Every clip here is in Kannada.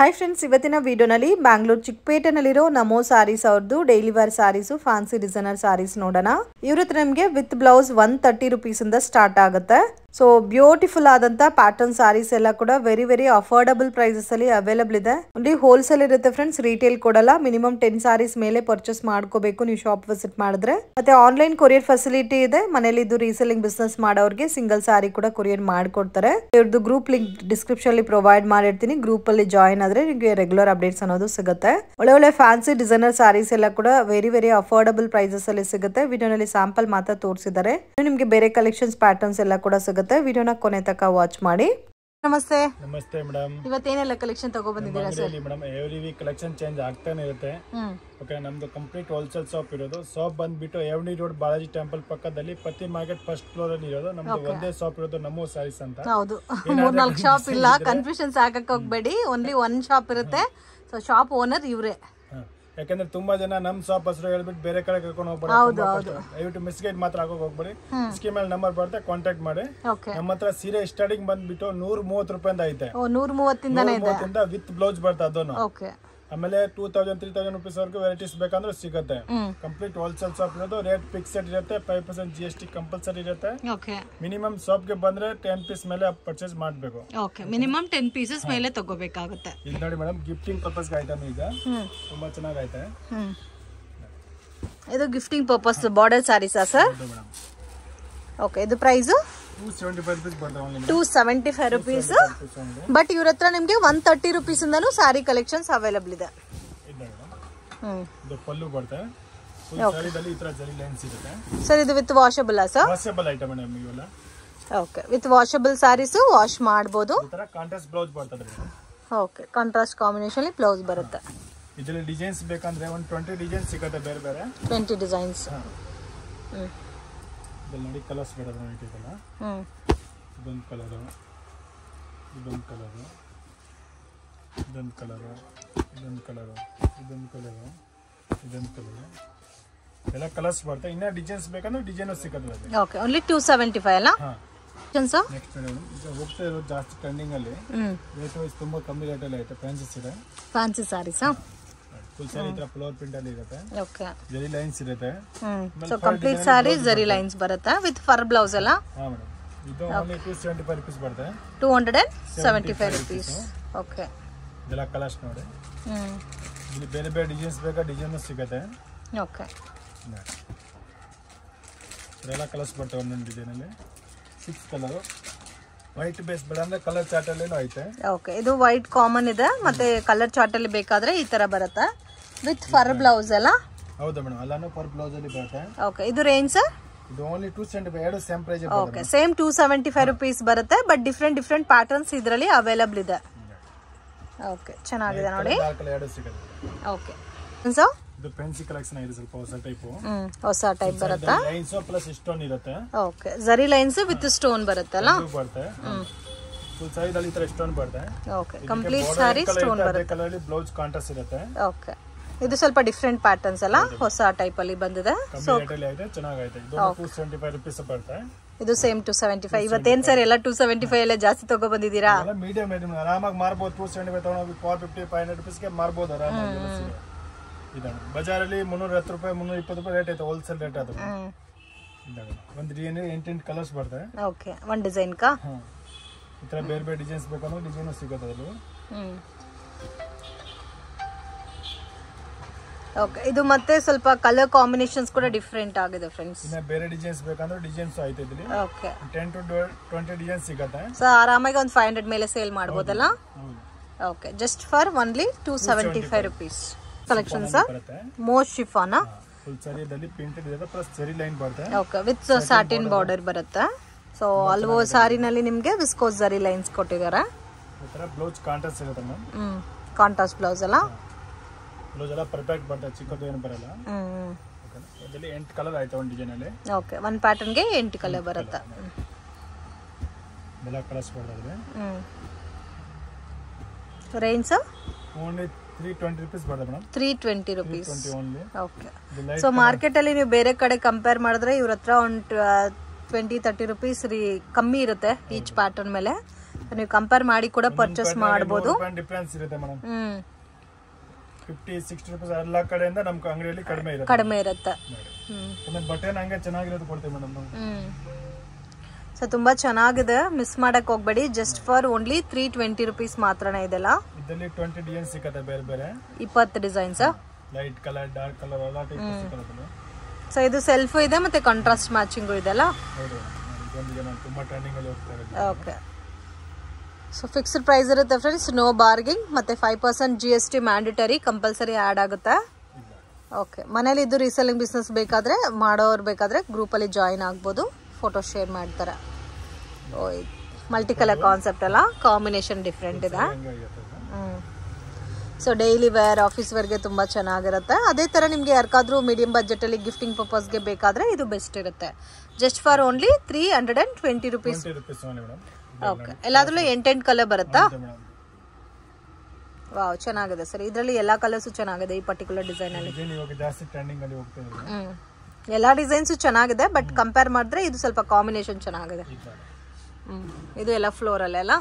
ಹಾಯ್ ಫ್ರೆಂಡ್ಸ್, ಇವತ್ತಿನ ವಿಡಿಯೋನಲ್ಲಿ ಬ್ಯಾಂಗ್ಳೂರ್ ಚಿಕ್ಕಪೇಟೆನಲ್ಲಿರೋ ನಮೋ ಸಾರೀಸ್ ಅವ್ರದ್ದು ಡೈಲಿ ವೇರ್ ಸಾರೀಸು ಫ್ಯಾನ್ಸಿ ಡಿಸೈನರ್ ಸಾರೀಸ್ ನೋಡೋಣ. ಇವ್ರ ಹತ್ರ ನಿಮಗೆ ವಿತ್ ಬ್ಲೌಸ್ 130 rupees ಇಂದ ಸ್ಟಾರ್ಟ್ ಆಗುತ್ತೆ. ಸೊ ಬ್ಯೂಟಿಫುಲ್ ಆದಂತ ಪ್ಯಾಟರ್ನ್ ಸಾರೀಸ್ ಎಲ್ಲ ಕೂಡ ವೆರಿ ವೆರಿ ಅಫೋರ್ಡಬಲ್ ಪ್ರೈಸಸ್ ಅಲ್ಲಿ ಅವೈಲಬಲ್ ಇದೆ. ಓನ್ಲಿ ಹೋಲ್ಸೇಲ್ ಇರುತ್ತೆ ಫ್ರೆಂಡ್ಸ್, ರಿಟೇಲ್ ಕೊಡಲ್ಲ. ಮಿನಿಮಮ್ 10 ಸಾರೀಸ್ ಮೇಲೆ ಪರ್ಚೇಸ್ ಮಾಡ್ಕೋಬೇಕು ನೀವು ಶಾಪ್ ವಿಸಿಟ್ ಮಾಡಿದ್ರೆ. ಮತ್ತೆ ಆನ್ಲೈನ್ ಕೊರಿಯರ್ ಫೆಸಿಲಿಟಿ ಇದೆ. ಮನೇಲಿ ಇದು ರೀಸೆಲ್ಲಿಂಗ್ ಬಿಸ್ನೆಸ್ ಮಾಡೋರಿಗೆ ಸಿಂಗಲ್ ಸಾರಿ ಕೂಡ ಕೊರಿಯರ್ ಮಾಡ್ಕೊಡ್ತಾರೆ. ಇವ್ರದ್ದು ಗ್ರೂಪ್ ಲಿಂಕ್ ಡಿಸ್ಕ್ರಿಪ್ಷನ್ ಅಲ್ಲಿ ಪ್ರೊವೈಡ್ ಮಾಡಿರ್ತೀನಿ. ಗ್ರೂಪ್ ಅಲ್ಲಿ ಜಾಯಿನ್ ಆದ್ರೆ ನಿಮಗೆ ರೆಗ್ಯುಲರ್ ಅಪ್ಡೇಟ್ಸ್ ಅನ್ನೋದು ಸಿಗುತ್ತೆ. ಒಳ್ಳೆ ಒಳ್ಳೆ ಫ್ಯಾನ್ಸಿ ಡಿಸೈನರ್ ಸಾರೀಸ್ ಎಲ್ಲ ಕೂಡ ವೆರಿ ವೆರಿ ಅಫೋರ್ಡಬಲ್ ಪ್ರೈಸಸ್ ಅಲ್ಲಿ ಸಿಗುತ್ತೆ. ವಿಡಿಯೋನಲ್ಲಿ ಸ್ಯಾಂಪಲ್ ಮಾತ್ರ ತೋರಿಸಿದ್ದಾರೆ. ನಿಮಗೆ ಬೇರೆ ಕಲೆಕ್ಷನ್ಸ್ ಪ್ಯಾಟರ್ನ್ಸ್ ಎಲ್ಲ ಕೂಡ ಸಿಗುತ್ತೆ. ವಿಡಿಯೋನ ಕೊನೆ ತನಕ ವಾಚ್ ಮಾಡಿ. ನಮಸ್ತೆ. ನಮಸ್ತೆ ಮೇಡಮ್. ಇವತ್ತೇನೆಲ್ಲ ಕಲೆಕ್ಷನ್ ತಗೊಬಂದಿದ್ದೀರಾ sir? Madam every week collection change ಆಗ್ತಾನೆ ಇರುತ್ತೆ. ಓಕೆ, ನಮ್ದು ಕಂಪ್ಲೀಟ್ ಹೋಲ್ಸೇಲ್ ಶಾಪ್ ಇರೋದು. ಶಾಪ್ ಬಂದ್ಬಿಟ್ಟು ಎವ್ನಿ ರೋಡ್ ಬಾಲಾಜಿ ಟೆಂಪಲ್ ಪಕ್ಕದಲ್ಲಿ ಪತಿ ಮಾರ್ಕೆಟ್ ಫಸ್ಟ್ ಫ್ಲೋರ್ ಅಲ್ಲಿ ಇರೋದು. ನಮ್ದು ಒಂದೇ ಶಾಪ್ ಇರೋದು ನಮೋ ಸಾರೀಸ್ ಅಂತ. ಹೌದು, 3-4 ಶಾಪ್ ಇಲ್ಲ, ಕನ್ಫ್ಯೂಷನ್ಸ್ ಆಗಕ್ಕೆ ಹೋಗ್ಬೇಡಿ. ಓನ್ಲಿ ಒನ್ ಶಾಪ್ ಇರುತ್ತೆ. ಸೊ ಶಾಪ್ ಓನರ್ ಇವ್ರೆ. ಯಾಕಂದ್ರೆ ತುಂಬಾ ಜನ ನಮ್ ಶಾಪ್ ಹೆಸರು ಹೇಳ್ಬಿಟ್ಟು ಬೇರೆ ಕಡೆ ಕರ್ಕೊಂಡು ಹೋಗ್ಬೇಡಿ. ದಯವಿಟ್ಟು ಮಿಸ್ಗೈಡ್ ಮಾತ್ರ ಆಗೋಕ್ ಹೋಗ್ಬೇಡಿ. ಸ್ಕೀಮ್ ಅಲ್ಲಿ ನಂಬರ್ ಬರುತ್ತೆ, ಕಾಂಟ್ಯಾಕ್ಟ್ ಮಾಡಿ. ನಮ್ಮ ಹತ್ರ ಸೀರೆ ಸ್ಟಾರ್ಟಿಂಗ್ ಬಂದ್ಬಿಟ್ಟು 130 ರೂಪಾಯಿಂದ ಐತೆ. 130 ವಿತ್ ಬ್ಲೌಸ್ ಬರುತ್ತೆ ಅದನ್ನು. ಆಮೇಲೆ 2000-3000 rupees ವರೆಗೂ ವೆರೈಟೀಸ್ ಬೇಕಂದ್ರೆ ಸಿಗುತ್ತೆ. ಕಂಪ್ಲೀಟ್ ಹೋಲ್ಸೇಲ್ ಶಾಪ್ ಇರೋದು. ರೇಟ್ ಫಿಕ್ಸ್ಡ್ ಇರುತ್ತೆ. 5% GST ಕಂಪಲ್ಸರಿ ಇರುತ್ತೆ. ಮಿನಿಮಮ್ ಶಾಪ್ ಗೆ ಬಂದ್ರೆ 10 ಪೀಸ್ ಮೇಲೆ ಪರ್ಚೇಸ್ ಮಾಡಬೇಕು. ಮಿನಿಮಮ್ 10 pieces ಮೇಲೆ ತಗೋಬೇಕಾಗುತ್ತೆ. ಇಲ್ಲಿ ನೋಡಿ ಮೇಡಮ್, ಗಿಫ್ಟಿಂಗ್ ಪರ್ಪಸ್ ಐಟಮ್ ಈಗ ತುಂಬಾ ಚೆನ್ನಾಗೈತೆ. ಇದು ಗಿಫ್ಟಿಂಗ್ ಪರ್ಪಸ್ ಬಾರ್ಡರ್ ಸಾರೀಸಾ ಸರ್? ಓಕೆ, ಇದು ಪ್ರೈಸ್ 275 rupees. ಬಟ್ ಇವ್ರ ಹತ್ರ ನಿಮ್ಗೆ 130 rupees ಇಂದನೂ ಸಾರಿ ಕಲೆಕ್ಷನ್ಸ್ ಅವೈಲಬಲ್ ಇದೆ. ಪಲ್ಲು ಬರುತ್ತೆ. ಸರ್ ಇದು with washable sir? Washable item madam ಇವೆಲ್ಲ. Okay, with washable saris wash ಮಾಡಬಹುದು. ಈ ತರ ಕಾಂಟ್ರಾಸ್ಟ್ ಬ್ಲೌಸ್ ಬರ್ತದೆ. ಓಕೆ, ಕಾಂಟ್ರಾಸ್ಟ್ ಕಾಂಬಿನೇಷನ್ ಅಲ್ಲಿ ಬ್ಲೌಸ್ ಬರುತ್ತೆ. ಇದರಲ್ಲಿ ಡಿಸೈನ್ಸ್ ಬೇಕಂದ್ರೆ 20 ಡಿಸೈನ್ಸ್ ಸಿಗುತ್ತೆ. ಬೇರೆ ಬೇರೆ 20 ಡಿಸೈನ್ಸ್. ನೋಡಿ ಕಲರ್ಸ್ ಬರೋದು ನೋಡಿದ್ದಲ್ಲ. ಇದೊಂದು ಕಲರು, ಇದೊಂದು ಕಲರು, ಇದೊಂದು ಕಲರು, ಇದೊಂದು ಕಲರು, ಇದೊಂದು ಕಲರು, ಇದೊಂದು ಕಲರು, ಎಲ್ಲ ಕಲರ್ಸ್ ಬರುತ್ತೆ. ಇನ್ನ ಡಿಸೈನ್ಸ್ ಬೇಕಂದ್ರೆ ಡಿಸೈನ್ ಸಿಗುತ್ತೆ. ಓಕೆ, ಓನ್ಲಿ 275 ಅಲ್ಲ? ನೆಕ್ಸ್ಟ್ ಮೇಡಮ್, ಈಗ ಹೋಗ್ತಾ ಇರೋದು ಜಾಸ್ತಿ ಟ್ರೆಂಡಿಂಗ್ ಅಲ್ಲಿ. ರೇಟ್ ವೈಸ್ ತುಂಬಾ ಕಮ್ಮಿ ರೇಟ್ ಅಲ್ಲಿ ಐತೆ. ಫ್ಯಾನ್ಸಿ ಸೀರೆ, ಫ್ಯಾನ್ಸಿ ಸಾರೀಸ್ ಫುಲ್ ಸಾರಿ ಇತರ ಫ್ಲೋರ್ ಪ್ರಿಂಟ್ ಅಲ್ಲಿ ಇರುತ್ತೆ. ಓಕೆ, ಜರಿ ಲೈನ್ಸ್ ಇರುತ್ತೆ. ಸೋ ಕಂಪ್ಲೀಟ್ ಸಾರಿ ಜರಿ ಲೈನ್ಸ್ ಬರುತ್ತೆ ವಿತ್ ಫರ್ ಬ್ಲೌಸ್ ಅಲ್ಲ? ಹಾ ಮೇಡಮ್, ಇದು ಓನ್ಲಿ 275 rupees ಬರುತ್ತೆ. 275 rupees. ಓಕೆ, ಇದೆಲ್ಲ ಕಲರ್ಸ್ ನೋಡಿ. ಇಲ್ಲಿ ಬೇರೆ ಬೇರೆ ಡಿಸೈನ್ಸ್ ಬೇಕಾ ಡಿಸೈನ್ ಸಿಗುತ್ತೆ. ಓಕೆ, ಇದೆಲ್ಲ ಕಲರ್ಸ್ ಬರ್ತವೆ ಒಂದೊಂದು ಡಿಸೈನ್ ಅಲ್ಲಿ. 6 ಕಲರ್. ವೈಟ್ ಬೇಸ್ ಬೇಡ ಅಂದ್ರೆ ಕಲರ್ ಚಾರ್ಟ್ ಅಲ್ಲಿ ಐತೆ. ಓಕೆ, ಇದು ವೈಟ್ ಕಾಮನ್ ಇದೆ. ಮತ್ತೆ ಕಲರ್ ಚಾರ್ಟ್ ಅಲ್ಲಿ ಬೇಕಾದ್ರೆ ಈ ತರ ಬರುತ್ತೆ ವಿತ್ ಫರ್ ಬ್ಲೌಸ್ ಅಲ್ಲ? ಹೌದಾ ಮೇಡಮ್, ಎಲ್ಲಾನು ಫರ್ ಬ್ಲೌಸ್ ಅಲ್ಲಿ ಬರುತ್ತೆ. ಓಕೆ, ಇದು ರೇಂಜ್ ಸರ್? ಇದು ಓನ್ಲಿ 275. ಎರಡು ಸೇಮ್ ಪ್ರೈಸ್ ಇದೆ. ಓಕೆ, ಸೇಮ್ 275 rupees ಬರುತ್ತೆ. ಬಟ್ ಡಿಫರೆಂಟ್ ಪ್ಯಾಟರ್ನ್ಸ್ ಇದರಲ್ಲಿ ಅವೈಲಬಲ್ ಇದೆ. ಓಕೆ, ಚೆನ್ನಾಗಿದೆ ನೋಡಿ. ಎರಡು ಸಿಗುತ್ತೆ. ಓಕೆ ಸರ್, ಇದು ಫ್ಯಾನ್ಸಿ ಕಲೆಕ್ಷನ್ ಇದೆ. ಸ್ವಲ್ಪ ಹೊಸ ಟೈಪ್. ಹೊಸ ಟೈಪ್ ಬರುತ್ತೆ. ಲೈನ್ಸ್ ಪ್ಲಸ್ ಸ್ಟೋನ್ ಇರುತ್ತೆ. ಓಕೆ, ಜರಿ ಲೈನ್ಸ್ ವಿತ್ ಸ್ಟೋನ್ ಬರುತ್ತೆ ಅಲ್ಲ? ಬರುತ್ತೆ. ಫುಲ್ ಸಾರಿ ಅಲ್ಲಿ ತರ ಸ್ಟೋನ್ ಬರುತ್ತೆ. ಓಕೆ, ಕಂಪ್ಲೀಟ್ ಸಾರಿ ಸ್ಟೋನ್ ಬರುತ್ತೆ. ಕಲರ್ ಅಲ್ಲಿ ಬ್ಲೌಸ್ ಕಾಂಟ್ರಾಸ್ಟ್ ಇರುತ್ತೆ. ಓಕೆ, ಇದು ಸ್ವಲ್ಪ ಡಿಫರೆಂಟ್ ಪ್ಯಾಟರ್ನ್ಸ್ ಅಲ್ಲ, ಹೊಸ ಟೈಪ್ ಅಲ್ಲಿ ಬಂದಿದೆ. ಸೊ ಚೆನ್ನಾಗೈತೆ. ಇದು 275 rupees ಬರುತ್ತೆ. ಇದು ಸೇಮ್ 275. ಇವತ್ತೇನ್ ಸರ್ ಎಲ್ಲ 275 ಎಲ್ಲ ಜಾಸ್ತಿ ತಗೋ ಬಂದಿದ್ದೀರಾ? ಮೀಡಿಯಂ ಮೇಡಮ್, ಆರಾಮಾಗಿ ಮಾರ್ಬೋದು. 275 ತಗೊಂಡೋಗಿ 450-500 rupees ಗೆ ಮಾರ್ಬೋದು ಆರಾಮಾಗಿ. ಇದನ್ನು ಬಜಾರಲ್ಲಿ 310 ರೂಪಾಯಿ 320 ರೂಪಾಯಿ ರೇಟ್ ಐತೆ. ಹೋಲ್ಸೇಲ್ ರೇಟ್ ಅದು. ಒಂದು ಡಿಸೈನ್ 8 ಕಲರ್ಸ್ ಬರ್ತವೆ. ಓಕೆ, ಒಂದು ಡಿಸೈನ್ ಕಾ ಈ ತರ ಬೇರೆ ಬೇರೆ ಡಿಸೈನ್ಸ್ ಬೇಕಂದ್ರೆ ಡಿಸೈನ್ ಸಿಗುತ್ತೆ ಅದರಲ್ಲಿ. ಓಕೆ, ಇದು ಮತ್ತೆ ಸ್ವಲ್ಪ ಕಲರ್ ಕಾಂಬಿನೇಷನ್ಸ್ ಕೂಡ ಡಿಫರೆಂಟ್ ಆಗಿದೆ ಫ್ರೆಂಡ್ಸ್. ಇನ್ನ ಬೇರೆ ಡಿಸೈನ್ಸ್ ಬೇಕಂದ್ರೆ ಡಿಸೈನ್ಸ್ ಐತೆ ಇಲ್ಲಿ. ಓಕೆ, 10 to 20 ಡಿಸೈನ್ಸ್ ಸಿಗುತ್ತೆ. ಸೊ ಆರಾಮಾಗಿ ಒಂದು 500 ಮೇಲೆ ಸೇಲ್ ಮಾಡಬಹುದಲ್ಲ? Okay, just for only 275 rupees. Collection sir most chiffon full ಸಾರಿಯಲ್ಲಿ ಪ್ರಿಂಟೆಡ್ ಇದೆ ಪ್ಲಸ್ ಜರಿ ಲೈನ್ ಬರುತ್ತೆ. ಓಕೆ, ವಿತ್ ಸಾಟಿನ್ ಬಾರ್ಡರ್ ಬರುತ್ತೆ. ಸೊ ಅಲ್ವೋ ಸಾರಿನಲ್ಲಿ ನಿಮಗೆ ವಿಸ್ಕೋಸ್ ಜರಿ ಲೈನ್ಸ್ ಕೊಟ್ಟಿದ್ದಾರೆ. ಈ ತರ ಬ್ಲೌಸ್ ಕಾಂಟ್ರಾಸ್ಟ್ ಇರುತ್ತೆ ಮ್ಯಾಮ್. ಕಾಂಟ್ರಾಸ್ಟ್ ಬ್ಲೌಸ್ ಅಲ್ಲ? ಬ್ಲೌಸ್ ಎಲ್ಲ ಪರ್ಫೆಕ್ಟ್ ಬರುತ್ತೆ, ಚಿಕ್ಕದು ಏನು ಬರಲ್ಲ. ಇದರಲ್ಲಿ 8 ಕಲರ್ ಆಯ್ತು ಒಂದು ಡಿಸೈನ್ ಅಲ್ಲಿ. ಓಕೆ, ಒಂದು ಪ್ಯಾಟರ್ನ್ ಗೆ 8 ಕಲರ್ ಬರುತ್ತೆ. ಎಲ್ಲ ಕಲರ್ಸ್ ಬರ್ತದೆ. ರೇಂಜ್ ಸರ್ ಓನ್ಲಿ 320 rupees ಬರುತ್ತೆ madam. 320 rupees. Okay, so market ಅಲ್ಲಿ ನೀವು ಬೇರೆ ಕಡೆ ಕಂಪೇರ್ ಮಾಡಿದ್ರೆ ಇವ್ರ ಹತ್ರ ಒಂದು 20-30 rupees ಕಮ್ಮಿ ಇರುತ್ತೆ ಈಚ್ ಪ್ಯಾಟರ್ನ್ ಮೇಲೆ. ನೀವು ಕಂಪೇರ್ ಮಾಡಿ ಕೂಡ ಪರ್ಚೇಸ್ ಮಾಡಬಹುದು. ಡಿಫರೆನ್ಸ್ ಇರುತ್ತೆ ಮೇಡಮ್. 50-60 ರೂಪಾಯಿ ಎಲ್ಲ ಕಡೆಯಿಂದ ನಮ್ಮ ಅಂಗಡಿಯಲ್ಲಿ ಕಡಿಮೆ ಇರುತ್ತೆ. ಬಟ್ಟೆ ಹಂಗೆ ಚೆನ್ನಾಗಿರೋದು ಕೊಡ್ತೀವಿ ಮೇಡಮ್ ನಾವು. ಸೊ ತುಂಬಾ ಚೆನ್ನಾಗಿದೆ, ಮಿಸ್ ಮಾಡಕ್ ಹೋಗ್ಬೇಡಿ. ಜಸ್ಟ್ ಫಾರ್ ಓನ್ಲಿ 320 ರೂಪೀಸ್ ಮಾತ್ರನೇ ಇದೆಲ್ಲ. ಇದರಲ್ಲಿ 20 ಡಿಸೈನ್ ಸಿಗುತ್ತೆ, ಬೇರೆ ಬೇರೆ 20 designs, light colour, dark colour ಎಲ್ಲ ಟೈಪ್ ಸಿಗುತ್ತೆ. ಸೊ ಇದು ಸೆಲ್ಫ್ ಇದೆ ಮತ್ತೆ ಕಾಂಟ್ರಾಸ್ಟ್ ಮ್ಯಾಚಿಂಗ್ ಇದೆಲ್ಲ. ಹೌದು, ಇದೊಂದು ತುಂಬಾ ಟ್ರೆಂಡಿಂಗ್ ಅಲ್ಲಿ ಹೋಗ್ತಾ ಇದೆ. ಓಕೆ, ಸೊ ಫಿಕ್ಸ್ಡ್ ಪ್ರೈಸ್ ಇರುತ್ತೆ ಫ್ರೆಂಡ್ಸ್, ನೋ ಬಾರ್ಗಿಂಗ್. ಮತ್ತೆ 5% GST ಮ್ಯಾಂಡೇಟರಿ ಕಂಪಲ್ಸರಿ ಆ್ಯಡ್ ಆಗುತ್ತೆ. ಓಕೆ, ಮನೇಲಿ ಇದು ರೀಸೆಲ್ಲಿಂಗ್ ಬಿಸ್ನೆಸ್ ಬೇಕಾದ್ರೆ ಗ್ರೂಪಲ್ಲಿ ಜಾಯಿನ್ ಆಗ್ಬೋದು, ಫೋಟೋ ಶೇರ್ ಮಾಡ್ತಾರೆ. ಮಲ್ಟಿ ಕಲರ್ ಕಾನ್ಸೆಪ್ಟ್ ಅಲ್ಲ, ಕಾಂಬಿನೇಷನ್ ಡಿಫ್ರೆಂಟ್ ಇದೆ. ಸೊ ಡೈಲಿ ವೇರ್, ಆಫೀಸ್ ವೇರ್ಗೆ ತುಂಬ ಚೆನ್ನಾಗಿರುತ್ತೆ. ಅದೇ ಥರ ನಿಮಗೆ ಯಾರಿಗಾದ್ರೂ ಮೀಡಿಯಂ ಬಜೆಟಲ್ಲಿ ಗಿಫ್ಟಿಂಗ್ ಪರ್ಪಸ್ಗೆ ಬೇಕಾದರೆ ಇದು ಬೆಸ್ಟ್ ಇರುತ್ತೆ. Just for only 320 rupees. Okay, ಎಲ್ಲಾದ್ರಲ್ಲೂ 8 ಕಲರ್ ಬರುತ್ತಾ? ವಾವ್, ಚೆನ್ನಾಗಿದೆ ಸರ್. ಇದರಲ್ಲಿ ಎಲ್ಲಾ ಕಲರ್ಸ್ ಚೆನ್ನಾಗಿದೆ ಈ ಪರ್ಟಿಕ್ಯುಲರ್ ಡಿಸೈನ್ ಅಲ್ಲಿ. ಎಲ್ಲಾ ಡಿಸೈನ್ಸ್ ಚೆನ್ನಾಗಿದೆ, ಬಟ್ ಕಂಪೇರ್ ಮಾಡಿದ್ರೆ ಇದು ಸ್ವಲ್ಪ ಕಾಂಬಿನೇಷನ್ ಚೆನ್ನಾಗಿದೆ. ಇದು ಎಲ್ಲ ಫ್ಲೋರಲ್ ಅಲ್ಲ?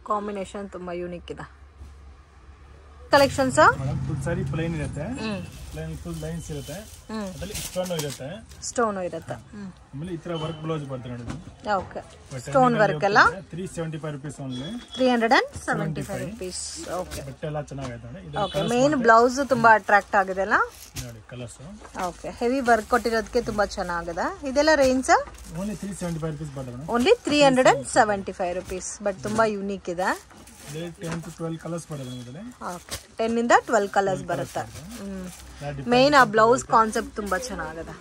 ಕಾಂಬಿನೇಷನ್ ತುಂಬಾ ಯೂನಿಕ್ ಇದೆ. ಕಲೆಕ್ಷನ್ಸ್ ಫುಲ್ ಸಾರಿ ಪ್ಲೇನ್ ಇರುತ್ತೆ, ಪ್ಲೇನ್ ಫುಲ್ ಲೈನ್ಸ್ ಇರುತ್ತೆ, ಅದರಲ್ಲಿ ಸ್ಟೋನ್ ಇರುತ್ತೆ. ಆಮೇಲೆ ಈ ತರ ವರ್ಕ್ ಬ್ಲೌಸ್ ಬರ್ತದೆ ನೋಡಿ. ಓಕೆ, ಸ್ಟೋನ್ ವರ್ಕ್ ಎಲ್ಲ 375 ರೂಪೀಸ್ ಓನ್ಲಿ. 375 ರೂಪೀಸ್. ಓಕೆ, ಬಟ್ಟೆ ಎಲ್ಲ ಚೆನ್ನಾಗಿದೆ ನೋಡಿ. ಓಕೆ, ಮೇನ್ ಬ್ಲೌಸ್ ತುಂಬಾ ಅಟ್ರಾಕ್ಟ್ ಆಗಿದೆ ಅಲ್ಲ ನೋಡಿ, ಕಲರ್ಸ್. ಓಕೆ, ಹೆವಿ ವರ್ಕ್ ಕೊಟ್ಟಿರೋದಕ್ಕೆ ತುಂಬಾ ಚೆನ್ನಾಗಿದೆ. ಇದೆಲ್ಲ ರೇಂಜ್ ಓನ್ಲಿ 375 ರೂಪೀಸ್ ಬರ್ತದೆ. ಓನ್ಲಿ 375 ರೂಪೀಸ್, ಬಟ್ ತುಂಬಾ ಯೂನಿಕ್ ಇದೆ. 10 to 12 ಕಲರ್ಸ್ ಬರುತ್ತೆ ಇದರಲ್ಲಿ. ಓಕೆ, 10 ಇಂದ 12 ಕಲರ್ಸ್ ಬರುತ್ತೆ. ಮೇನ್ ಆ ಬ್ಲೌಸ್ ಕಾನ್ಸೆಪ್ಟ್ ತುಂಬಾ ಚೆನ್ನಾಗಿದೆ.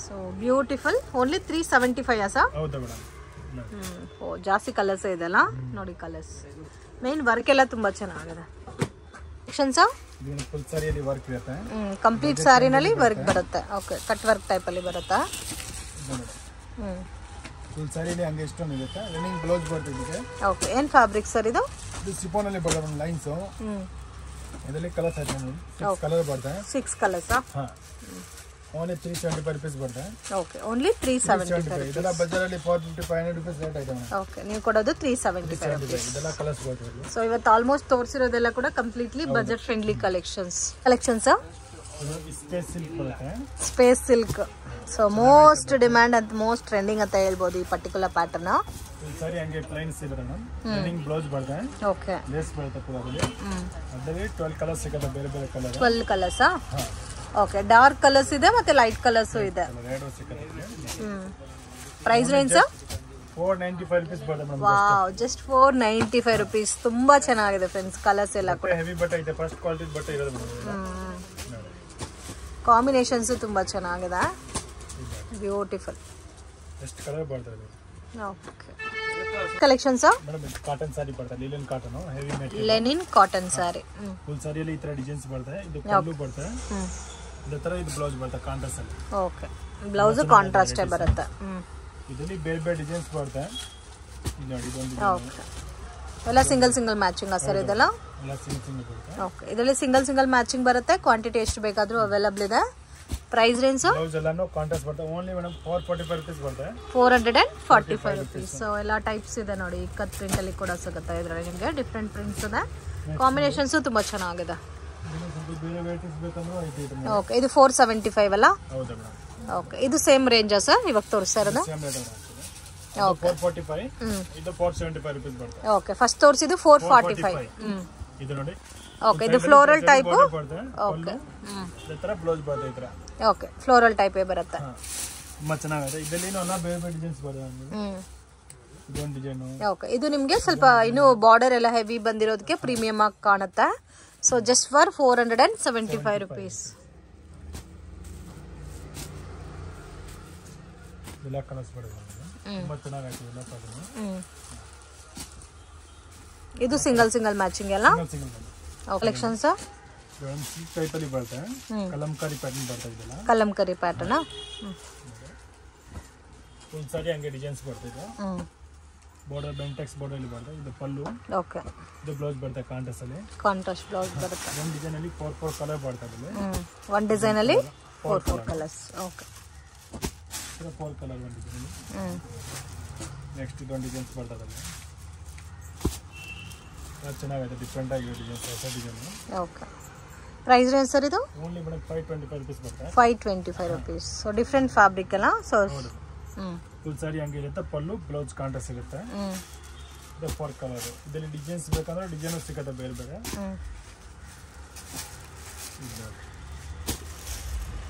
So beautiful. Only 375 sir? ಹೌದಾ ಮೇಡಮ್? ಓ, ಜಾಸ್ತಿ ಕಲರ್ಸ್ ಇದೆಲ್ಲ ನೋಡಿ. ಕಲರ್ಸ್, ಮೇನ್ ವರ್ಕ್ ಎಲ್ಲ ತುಂಬಾ ಚೆನ್ನಾಗಿದೆ. ಫುಲ್ ಸಾರಿಯಲ್ಲಿ ವರ್ಕ್ ಇರುತ್ತೆ, ಕಂಪ್ಲೀಟ್ ಸಾರಿನಲ್ಲಿ ವರ್ಕ್ ಬರುತ್ತೆ. ಓಕೆ, ಕಟ್ ವರ್ಕ್ ಟೈಪ್ ಅಲ್ಲಿ ಬರುತ್ತಾ? ಫುಲ್ ಸಾರಿಯಲ್ಲಿ ಹಂಗೆ ಇಷ್ಟೊಂದು ಇರುತ್ತೆ. ರನ್ನಿಂಗ್ ಬ್ಲೌಸ್ ಬರ್ತದೆ. ಓಕೆ, ಏನು ಫ್ಯಾಬ್ರಿಕ್ ಸರ್ ಇದು? ಇದು ಸಿಫಾನ್ ಅಲ್ಲಿ ಬರ್ತದೆ ಒಂದು ಲೈನ್ಸ್. ಇದರಲ್ಲಿ ಕಲರ್ಸ್ ಐತೆ ನೋಡಿ, 6 ಕಲರ್ ಬರ್ತದೆ. 6 ಕಲರ್ಸ್. ಹಾ, ಓನ್ಲಿ 375 ರೂಪೀಸ್ ಬರ್ತದೆ. Okay, only 375. ಇದೆಲ್ಲ ಬಜಾರಲ್ಲಿ 450-500 ರೂಪೀಸ್ ರೇಟ್ ಐತೆ ಮೇಡಮ್. ಓಕೆ, ನೀವು ಕೊಡೋದು 375 ರೂಪೀಸ್. ಇದೆಲ್ಲ ಕಲರ್ಸ್ ಬರ್ತದೆ. ಸೊ ಇವತ್ತು ಆಲ್ಮೋಸ್ಟ್ ತೋರಿಸಿರೋದೆಲ್ಲ ಕೂಡ completely budget friendly collections. Space silk ಬರುತ್ತೆ. Space silk, so most demand ಅಂತ, ಮೋಸ್ಟ್ ಟ್ರೆಂಡಿಂಗ್ ಅಂತ ಹೇಳ್ಬೋದು ಈ ಪರ್ಟಿಕ್ಯುಲರ್ ಪ್ಯಾಟರ್ನ್. ಸಾರಿ ಹಂಗೆ ಪ್ಲೈನ್ಸ್ ಇರುತ್ತೆ ಮೇಡಮ್. ರನ್ನಿಂಗ್ ಬ್ಲೌಸ್ ಬರುತ್ತೆ. ಓಕೆ, ಲೇಸ್ ಬರುತ್ತೆ ಪೂರದಲ್ಲಿ. ಅದರಲ್ಲಿ 12 ಕಲರ್ಸ್ ಸಿಗುತ್ತೆ, ಬೇರೆ ಬೇರೆ colour. 12 colours. Okay, dark colours ಇದೆ ಮತ್ತೆ ಲೈಟ್ ಕಲರ್ಸ್ ಇದೆ. ಪ್ರೈಸ್ ರೇಂಜ್ 495 ರೂಪೀಸ್ ಬರುತ್ತೆ ಮೇಡಮ್. Wow, just 495 rupees. ತುಂಬಾ ಚೆನ್ನಾಗಿದೆ ಫ್ರೆಂಡ್ಸ್, ಕಲರ್ಸ್ ಎಲ್ಲ ಕೂಡ ಹೆವಿ ಬಟ್ಟೆ ಇದೆ, ಫಸ್ಟ್ ಕ್ವಾಲಿಟಿ ಬಟ್ಟೆ ಇರೋದು ಮೇಡಮ್. ಕಾಂಬಿನೇಷನ್ಸ್ ತುಂಬಾ ಚೆನ್ನಾಗಿದೆ, ಬ್ಯೂಟಿಫುಲ್. ಎಷ್ಟು ಕಲರ್ ಬರ್ತದೆ. Okay, collections madam cotton sari ಬರ್ತದೆ, linen cotton, heavy material. Linen cotton sari. Full ಸಾರಿಯಲ್ಲಿ ಈ ತರ ಡಿಸೈನ್ಸ್ ಬರ್ತದೆ. ಇದು ಪಲ್ಲು ಬರ್ತದೆ, ಇದೇ ತರ ಇದು ಬ್ಲೌಸ್ ಬರುತ್ತೆ ಕಾಂಟ್ರಾಸ್ಟ್ ಅಲ್ಲಿ. ಓಕೆ, ಬ್ಲೌಸ್ ಕಾಂಟ್ರಾಸ್ಟ್ ಬರುತ್ತೆ. ಇದರಲ್ಲಿ ಬೇರೆ ಬೇರೆ ಡಿಸೈನ್ಸ್ ಬರುತ್ತೆ. ಇದು ನೋಡಿ, ಇದೊಂದು. ಓಕೆ, ಎಲ್ಲ ಸಿಂಗಲ್ ಮ್ಯಾಚಿಂಗ್ ಸರ್ ಇದೆಲ್ಲ? ಎಲ್ಲ ಸಿಂಗಲ್ ಬರುತ್ತೆ. ಓಕೆ, ಇದರಲ್ಲಿ ಸಿಂಗಲ್ ಮ್ಯಾಚಿಂಗ್ ಬರುತ್ತೆ. ಕ್ವಾಂಟಿಟಿ ಎಷ್ಟು ಬೇಕಾದರೂ ಅವೈಲಬಲ್ ಇದೆ. ಪ್ರೈಸ್ ರೇಂಜ್ ಬ್ಲೌಸ್ ಎಲ್ಲಾನು ಕಾಂಟ್ರಾಸ್ಟ್ ಬರುತ್ತೆ. ಓನ್ಲಿ ಮೇಡಮ್ 445 ರೂಪೀಸ್ ಬರುತ್ತೆ. 445 ರೂಪೀಸ್. ಸೊ ಎಲ್ಲ ಟೈಪ್ಸ್ ಇದೆ ನೋಡಿ, ಕಟ್ ಪ್ರಿಂಟ್ ಅಲ್ಲಿ ಕೂಡ ಸಿಗುತ್ತೆ. ಇದರಲ್ಲಿ ನಿಮಗೆ ಡಿಫ್ರೆಂಟ್ ಪ್ರಿಂಟ್ಸ್ ಇದೆ, ಕಾಂಬಿನೇಷನ್ಸ್ ತುಂಬಾ ಚೆನ್ನಾಗಿದೆ. ಓಕೆ, ಇದು 475 ಅಲ್ಲ? ಹೌದಾ ಮೇಡಮ್? ಓಕೆ, ಇದು ಸೇಮ್ ರೇಂಜಾ ಸರ್ ಇವಾಗ ತೋರಿಸ್ತಾ ಇರೋದು? ಓಕೆ, 445. ಇದು 475 ರೂಪೀಸ್ ಬರುತ್ತೆ. ಓಕೆ, ಫಸ್ಟ್ ತೋರಿಸಿದ್ದು 445. ಇದು ನೋಡಿ. ಓಕೆ, ಇದು ಫ್ಲೋರಲ್ ಟೈಪ್. ಓಕೆ, ಈ ತರ ಬ್ಲೌಸ್ ಬರುತ್ತೆ ಈ ತರ. ಓಕೆ, ಫ್ಲೋರಲ್ ಟೈಪ್ ಬರುತ್ತೆ. ತುಂಬಾ ಚೆನ್ನಾಗಿದೆ. ಇದರಲ್ಲಿ ಇನ್ನೂ ಬೇರೆ ಬೇರೆ ಡಿಸೈನ್ಸ್ ಬರುತ್ತೆ. ಇದೊಂದು ಡಿಸೈನ್. ಓಕೆ, ಇದು ನಿಮಗೆ ಸ್ವಲ್ಪ ಇನ್ನು ಬಾರ್ಡರ್ ಎಲ್ಲ ಹೆವಿ ಬಂದಿರೋದಕ್ಕೆ ಪ್ರೀಮಿಯಂ ಆಗಿ ಕಾಣುತ್ತೆ. So just for 475 rupees. ಎಲ್ಲ ಕಲರ್ಸ್ ಬರುತ್ತೆ. ತುಂಬಾ ಚೆನ್ನಾಗಿದೆ ಎಲ್ಲ ಪ್ಯಾಟರ್ನ್. ಇದು ಸಿಂಗಲ್ ಮ್ಯಾಚಿಂಗ್ ಎಲ್ಲ ಕಲೆಕ್ಷನ್ಸ್. ಟೈಪ್ ಅಲ್ಲಿ ಬರುತ್ತೆ, ಕಲಂಕಾರಿ ಪ್ಯಾಟರ್ನ್ ಬರ್ತಾ ಇದೆಲ್ಲ. ಕಲಂಕಾರಿ ಪ್ಯಾಟರ್ನ್. ಫುಲ್ ಸಾರಿ ಹಂಗೆ ಡಿಸೈನ್ಸ್ ಬರ್ತಿದೆ. ಬಾರ್ಡರ್ ಬೆಂಟೆಕ್ಸ್ ಬಾರ್ಡರ್ ಅಲ್ಲಿ ಬರುತ್ತೆ. ಇದು ಪಲ್ಲು. ಓಕೆ. ಇದು ಬ್ಲೌಸ್ ಬರುತ್ತೆ ಕಾಂಟ್ರಾಸ್ಟ್ ಅಲ್ಲಿ. ಕಾಂಟ್ರಾಸ್ಟ್ ಬ್ಲೌಸ್ ಬರುತ್ತೆ. ಒಂದು ಡಿಸೈನ್ ಅಲ್ಲಿ 4 ಕಲರ್ ಬರ್ತದೆ ಇಲ್ಲಿ. ಒಂದು ಡಿಸೈನ್ ಅಲ್ಲಿ 4 ಕಲರ್ಸ್. ಓಕೆ. ಇದು 4 ಕಲರ್ ಒಂದು ಡಿಸೈನ್. ನೆಕ್ಸ್ಟ್ ಇದೊಂದು ಡಿಸೈನ್ಸ್ ಬರ್ತದೆ ಅಲ್ಲಿ. ಅದು ಚೆನ್ನಾಗಿದೆ, ಡಿಫ್ರೆಂಟ್ ಆಗಿದೆ ಡಿಸೈನ್ಸ್, ಹೊಸ design. Okay. Price range sir ಇದು? ಓನ್ಲಿ ಮೇಡಮ್ 525 ರೂಪೀಸ್ ಬರುತ್ತೆ. 525 ರೂಪೀಸ್. ಸೊ ಡಿಫ್ರೆಂಟ್ ಫ್ಯಾಬ್ರಿಕ್ ಅಲ್ಲ. ಸೊ ಫುಲ್ ಸಾರಿ ಹಂಗೆ ಇರುತ್ತೆ. ಪಲ್ಲು ಬ್ಲೌಸ್ ಕಾಂಟ್ರಾಸ್ಟ್ ಇರುತ್ತೆ. ಇದು 4 ಕಲರ್. ಇದರಲ್ಲಿ ಡಿಸೈನ್ಸ್ ಬೇಕಂದ್ರೆ ಡಿಸೈನ್ ಸಿಗುತ್ತೆ ಬೇರೆ ಬೇರೆ.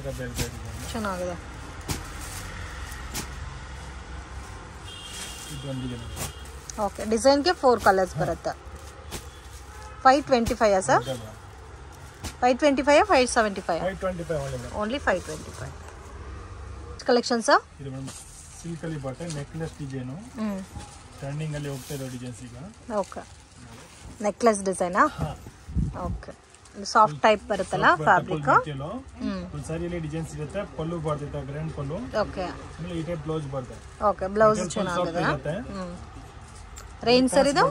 ಬೇರೆ ಬೇರೆ ಚೆನ್ನಾಗಿದೆ. ಇದೊಂದು ಡಿಸೈನ್. ಓಕೆ. ಡಿಸೈನ್ಗೆ 4 ಕಲರ್ಸ್ ಬರುತ್ತೆ. 525 ಸರ್? 525 575? 525 ಓನ್ಲಿ 525. Collection sir? ಇದು ಮೇಡಮ್ ಸಿಲ್ಕ್ ಅಲ್ಲಿ ಬರುತ್ತೆ. ನೆಕ್ಲೆಸ್ ಡಿಸೈನು ಟ್ರೆಂಡಿಂಗ್ ಅಲ್ಲಿ ಹೋಗ್ತಾ ಇರೋ ಡಿಸೈನ್ಸ್ ಈಗ. ಓಕೆ. ನೆಕ್ಲೆಸ್ ಡಿಸೈನಾ? ಓಕೆ. ಸಾಫ್ಟ್ ಟೈಪ್ ಬರುತ್ತಲ್ಲ ಫ್ಯಾಬ್ರಿಕ್. ಫುಲ್ ಸಾರಿಯಲ್ಲಿ ಡಿಸೈನ್ಸ್ ಇರುತ್ತೆ. ಪಲ್ಲು ಬರ್ತೈತೆ, ಗ್ರ್ಯಾಂಡ್ ಪಲ್ಲು. ಓಕೆ. ಆಮೇಲೆ ಈ ಟೈಪ್ ಬ್ಲೌಸ್ ಬರುತ್ತೆ. ಓಕೆ. ಬ್ಲೌಸ್ ಚೆನ್ನಾಗಿದೆ. ರೇಂಜ್ ಸರ್ ಇದು?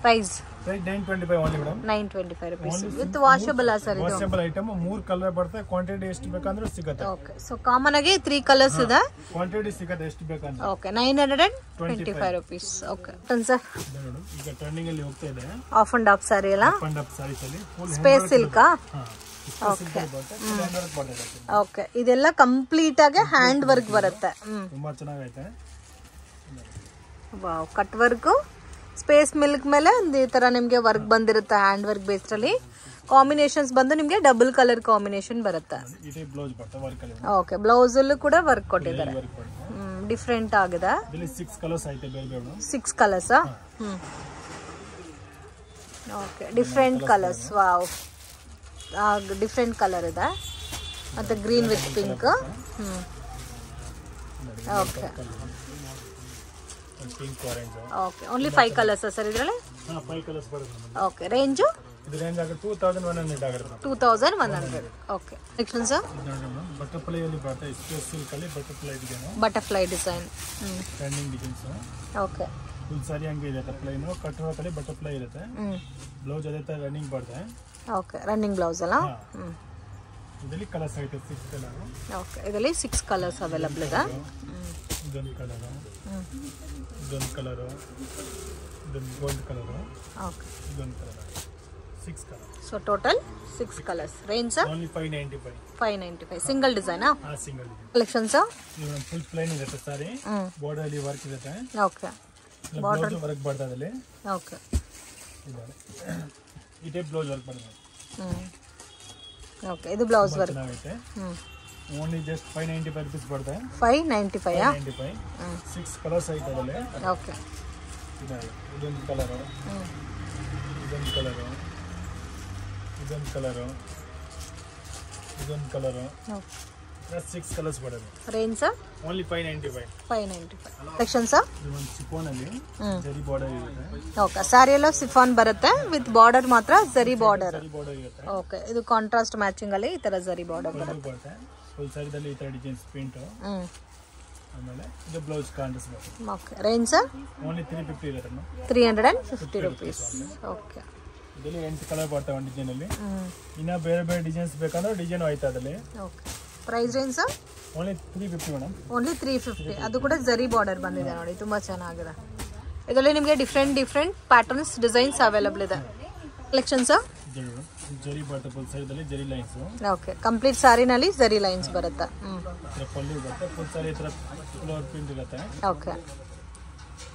Price 925 only madam. 925 rupees with washable sir ಇದು? Washable item. 3 ಕಲರ್ ಬರುತ್ತೆ. ಕ್ವಾಂಟಿಟಿ ಎಷ್ಟು ಬೇಕಂದ್ರೆ ಸಿಗುತ್ತೆ. ಓಕೆ. ಸೊ ಕಾಮನ್ ಆಗಿ 3 ಕಲರ್ಸ್ ಇದೆ. ಕ್ವಾಂಟಿಟಿ ಸಿಗುತ್ತೆ ಎಷ್ಟು ಬೇಕಂದ್ರೆ. ಓಕೆ. 925 ರೂಪೀಸ್. Okay sir. ಈಗ ಟ್ರೆಂಡಿಂಗ್ ಅಲ್ಲಿ ಹೋಗ್ತಾ ಇದೆ ಆಫ್ ಅಂಡ್ ಆಫ್ ಸಾರಿ ಅಲ್ಲ? ಆಫ್ ಅಂಡ್ ಆಫ್ ಸಾರೀಸ್ ಅಲ್ಲಿ ಫುಲ್ ಸ್ಪೇಸ್ ಸಿಲ್ಕಾ? ಓಕೆ. ಓಕೆ. ಇದೆಲ್ಲ ಕಂಪ್ಲೀಟ್ ಆಗಿ ಹ್ಯಾಂಡ್ ವರ್ಕ್ ಬರುತ್ತೆ. ತುಂಬಾ ಚೆನ್ನಾಗೈತೆ. Wow. Cut work space milk ಮೇಲೆ ಒಂದು ಈ ತರ ನಿಮ್ಗೆ ವರ್ಕ್ ಬಂದಿರುತ್ತೆ ಹ್ಯಾಂಡ್ ವರ್ಕ್ ಬೇಸ್ಡ್ ಅಲ್ಲಿ. ಕಾಂಬಿನೇಷನ್ಸ್ ಬಂದು ನಿಮ್ಗೆ ಡಬಲ್ ಕಲರ್ ಕಾಂಬಿನೇಷನ್ ಬರುತ್ತೆ. ಓಕೆ. ಬ್ಲೌಸ್ ಅಲ್ಲೂ ಕೂಡ ವರ್ಕ್ ಕೊಟ್ಟಿದ್ದಾರೆ. ಡಿಫ್ರೆಂಟ್ ಆಗಿದೆ. 6 ಕಲರ್ಸ್ ಐತೆ ಬೇರೆ ಬೇರೆ. 6 colours. Okay. Different colours. Wow. Different colour ಇದೆ. ಮತ್ತೆ green with pink. Okay. Okay. Only 5 colours sir ಇದರಲ್ಲಿ? 5 ಕಲರ್ಸ್ ಬರುತ್ತೆ. ಓಕೆ. ರೇಂಜು? ಇದು ರೇಂಜ್ ಆಗುತ್ತೆ 2100 ಆಗುತ್ತೆ. 2100. ಓಕೆ. Next sir? ಬಟರ್ಫ್ಲೈ ಅಲ್ಲಿ ಬರುತ್ತೆ. ಸ್ಪೇಸ್ ಸಿಲ್ಕ್ ಅಲ್ಲಿ butterfly design. Butterfly design. Trending designs. Okay. Full sari ಹಂಗೆ ಇದೆ. ಪ್ಲೈನ್ ಕಟ್ ವರ್ಕ್ ಅಲ್ಲಿ ಬಟರ್ಫ್ಲೈ ಇರುತ್ತೆ. ಬ್ಲೌಸ್ ಅದೇ ತರ ರನ್ನಿಂಗ್ ಬರುತ್ತೆ. ಓಕೆ. ರನ್ನಿಂಗ್ ಬ್ಲೌಸ್ ಅಲ್ಲ? ಇದರಲ್ಲಿ ಕಲರ್ಸ್ ಐತೆ 6 ಕಲರ್. ಓಕೆ. ಇದರಲ್ಲಿ 6 ಕಲರ್ಸ್ ಅವೈಲಬಲ್ ಇದೆ. ಇದೊಂದು ಕಲರ್, ಇದೊಂದು ಕಲರ್, ಇದೊಂದು ಗೋಲ್ಡ್ ಕಲರ್. ಓಕೆ. ಇದೊಂದು colour. 6 colour. So total 6 colours. Range only 595. 595. Single ಡಿಸೈನಾ? Single design. ಕಲೆಕ್ಷನ್ಸ್ ಇದು ಫುಲ್ ಪ್ಲೇನ್ ಇರುತ್ತೆ ಸಾರಿ. ಬಾರ್ಡರ್ ಅಲ್ಲಿ ವರ್ಕ್ ಇರುತ್ತೆ. ಓಕೆ. ಬಾರ್ಡರ್ ವರ್ಕ್ ಬರ್ತದೆ ಅಲ್ಲಿ. ಓಕೆ. ಈ ಟೈಪ್ ಬ್ಲೌಸ್ ವರ್ಕ್ ಬರ್ತದೆ. ಓಕೆ. ಇದು ಬ್ಲೌಸ್ ವರ್ಕ್. ಚೆನ್ನಾಗೈತೆ. ಓನ್ಲಿ ಜಸ್ಟ್ 595 ರೂಪೀಸ್ ಬರುತ್ತೆ. 595? 6 ಕಲರ್ಸ್ ಐತೆ ಅದರಲ್ಲಿ. ಓಕೆ. ಇದೊಂದು ಕಲರ್, ಇದೊಂದು ಕಲರ್, ಇದೊಂದು ಕಲರ್, ಇದೊಂದು ಕಲರ್. 6 ಕಲರ್ಸ್ ಬರುತ್ತೆ. Range sir? Only 595. 595. Section sir? ಇದೊಂದು ಶಿಫಾನ್ ಅಲ್ಲಿ ಜರಿ ಬಾರ್ಡರ್ ಇರುತ್ತೆ. ಓಕೆ. ಸ್ಯಾರಿ ಎಲ್ಲ ಶಿಫಾನ್ ಬರುತ್ತೆ ವಿತ್ ಬಾರ್ಡರ್ ಮಾತ್ರ ಜರಿ ಬಾರ್ಡರ್. ಇರುತ್ತೆ. ಓಕೆ. ಇದು ಕಾಂಟ್ರಾಸ್ಟ್ ಮ್ಯಾಚಿಂಗ್ ಅಲ್ಲಿ ಈ ತರ ಜರಿ ಬಾರ್ಡರ್ ಬರುತ್ತೆ. ಫುಲ್ ಸಾರಿದಲ್ಲಿ ಈ ತರ ಡಿಸೈನ್ಸ್ ಪ್ರಿಂಟ್. ಆಮೇಲೆ ಇದು ಬ್ಲೌಸ್ ಕಾಂಟ್ರಾಸ್ಟ್ ಬರುತ್ತೆ. ಓಕೆ. Range sir? ಓನ್ಲಿ 350 ಇರುತ್ತೆ. 350 ರೂಪೀಸ್. ಓಕೆ. ಇದರಲ್ಲಿ 8 ಕಲರ್ ಬರ್ತವೆ ಒಂದು ಡಿಸೈನ್ ಅಲ್ಲಿ. ಇನ್ನ ಬೇರೆ ಬೇರೆ ಡಿಸೈನ್ಸ್ ಬೇಕಂದ್ರೆ ಡಿಸೈನ್ ಆಯ್ತಾ ಅದರಲ್ಲಿ. Okay. Price range sir? Only 350 madam. Only 350. ಅದು ಕೂಡ ಜರಿ ಬಾರ್ಡರ್ ಬಂದಿದೆ ನೋಡಿ, ತುಂಬಾ ಚೆನ್ನಾಗಿದೆ. ಇದರಲ್ಲಿ ನಿಮಗೆ ಡಿಫ್ರೆಂಟ್ ಪ್ಯಾಟರ್ನ್ಸ್ ಡಿಸೈನ್ಸ್ ಅವೈಲಬಲ್ ಇದೆ. Collection sir? ಜರಿ ಬರುತ್ತೆ ಫುಲ್ ಸಾರಿದಲ್ಲಿ ಜರಿ ಲೈನ್ಸ್. ಓಕೆ. ಕಂಪ್ಲೀಟ್ ಸಾರಿನಲ್ಲಿ ಜರಿ ಲೈನ್ಸ್ ಬರುತ್ತೆ. ಪಲ್ಲು ಬರುತ್ತೆ. ಫುಲ್ ಸಾರಿ ಈ ತರ ಫ್ಲವರ್ ಪ್ರಿಂಟ್ ಇರುತ್ತೆ. ಓಕೆ.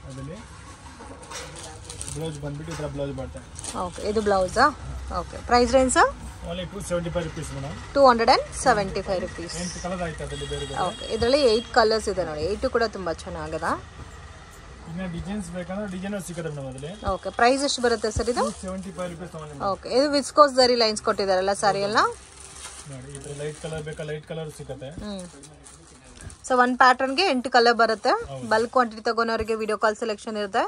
ಅದರಲ್ಲಿ ಬ್ಲೌಸ್ ಬಂದ್ಬಿಟ್ಟು ಈ ತರ ಬ್ಲೌಸ್ ಬರುತ್ತೆ. ಓಕೆ. ಇದು ಬ್ಲೌಸಾ? Okay. Price range sir? Only 275 rupees madam. 275 rupees. 8 colour ಆಯ್ತು ಅದರಲ್ಲಿ ಬೇರೆ ಬೇರೆ. ಓಕೆ. ಇದರಲ್ಲಿ 8 ಕಲರ್ಸ್ ಇದೆ ನೋಡಿ. 8 ಕೂಡ ತುಂಬಾ ಚೆನ್ನಾಗಿದೆ. ಇನ್ನ ಡಿಸೈನ್ಸ್ ಬೇಕಂದ್ರೆ ಡಿಸೈನ್ ಸಿಗುತ್ತೆ ಮೇಡಮ್ ಅದರಲ್ಲಿ. ಓಕೆ. ಪ್ರೈಸ್ ಎಷ್ಟು ಬರುತ್ತೆ ಸರ್ ಇದು? 275 ರೂಪೀಸ್ ಓನ್ಲಿ. ಓಕೆ. ಇದು ವಿಸ್ಕೋಸ್ ಜರಿ ಲೈನ್ಸ್ ಕೊಟ್ಟಿದ್ದಾರಲ್ಲ ಸಾರಿ ಎಲ್ಲ ನೋಡಿ. ಇದು ಲೈಟ್ ಕಲರ್ ಬೇಕಾ ಲೈಟ್ ಕಲರ್ ಸಿಗುತ್ತೆ. ಸೊ ಒಂದು ಪ್ಯಾಟರ್ನ್ಗೆ 8 ಕಲರ್ ಬರುತ್ತೆ. ಬಲ್ಕ್ ಕ್ವಾಂಟಿಟಿ ತಗೋನವರಿಗೆ ವಿಡಿಯೋ ಕಾಲ್ ಸೆಲೆಕ್ಷನ್ ಇರುತ್ತೆ.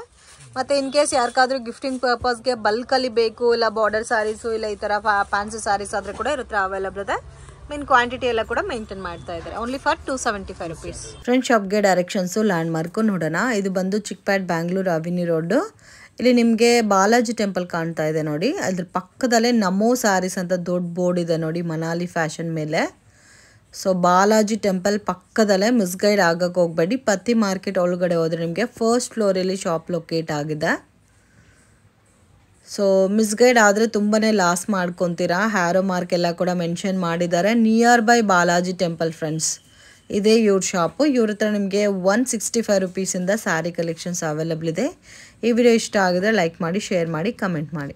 ಮತ್ತೆ ಇನ್ ಕೇಸ್ ಯಾರಿಗಾದ್ರೂ ಗಿಫ್ಟಿಂಗ್ ಪರ್ಪಸ್ಗೆ ಬಲ್ಕ್ ಅಲ್ಲಿ ಬೇಕು, ಇಲ್ಲ ಬಾರ್ಡರ್ ಸಾರೀಸು, ಇಲ್ಲ ಈ ತರ ಫ್ಯಾನ್ಸಿ ಸಾರೀಸ್ ಆದ್ರೆ ಕೂಡ ಇರುತ್ತೆ ಅವೈಲಬಲ್ ಇದೆ. ಮೀನ್ ಕ್ವಾಂಟಿಟಿ ಎಲ್ಲ ಕೂಡ ಮೇಂಟೈನ್ ಮಾಡ್ತಾ ಇದ್ದಾರೆ. Only for 275 rupees. ಫ್ರೆಂಡ್ ಶಾಪ್ಗೆ ಡೈರೆಕ್ಷನ್ಸು ಲ್ಯಾಂಡ್ ಮಾರ್ಕು ನೋಡೋಣ. ಇದು ಬಂದು ಚಿಕ್ಪೇಟ್ ಬ್ಯಾಂಗ್ಳೂರ್ ಅವಿನ್ಯೂ ರೋಡ್. ಇಲ್ಲಿ ನಿಮಗೆ ಬಾಲಾಜಿ ಟೆಂಪಲ್ ಕಾಣ್ತಾ ಇದೆ ನೋಡಿ. ಅದ್ರ ಪಕ್ಕದಲ್ಲೇ ನಮೋ ಸ್ಯಾರೀಸ್ ಅಂತ ದೊಡ್ಡ ಬೋರ್ಡ್ ಇದೆ ನೋಡಿ ಮನಾಲಿ ಫ್ಯಾಷನ್ ಮೇಲೆ. ಸೊ ಬಾಲಾಜಿ ಟೆಂಪಲ್ ಪಕ್ಕದಲ್ಲೇ ಮಿಸ್ಗೈಡ್ ಆಗಕ್ಕೆ ಹೋಗಬೇಡಿ. ಪತ್ತಿ ಮಾರ್ಕೆಟ್ ಒಳಗಡೆ ಹೋದರೆ ನಿಮಗೆ ಫಸ್ಟ್ ಫ್ಲೋರಲ್ಲಿ ಶಾಪ್ ಲೊಕೇಟ್ ಆಗಿದೆ. ಸೊ ಮಿಸ್ಗೈಡ್ ಆದರೆ ತುಂಬಾ ಲಾಸ್ ಮಾಡ್ಕೊತೀರಾ. ಹ್ಯಾರೋ ಮಾರ್ಕ್ ಎಲ್ಲ ಕೂಡ ಮೆನ್ಷನ್ ಮಾಡಿದ್ದಾರೆ. Near by Balaji temple friends. ಇದೇ ಇವ್ರ ಶಾಪು. ಇವ್ರ ಹತ್ರ ನಿಮಗೆ 165 ರುಪೀಸಿಂದ ಸ್ಯಾರಿ ಕಲೆಕ್ಷನ್ಸ್ ಅವೈಲಬಲ್ ಇದೆ. ಈ ವಿಡಿಯೋ ಇಷ್ಟ ಆಗಿದ್ರೆ ಲೈಕ್ ಮಾಡಿ, ಶೇರ್ ಮಾಡಿ, ಕಮೆಂಟ್ ಮಾಡಿ.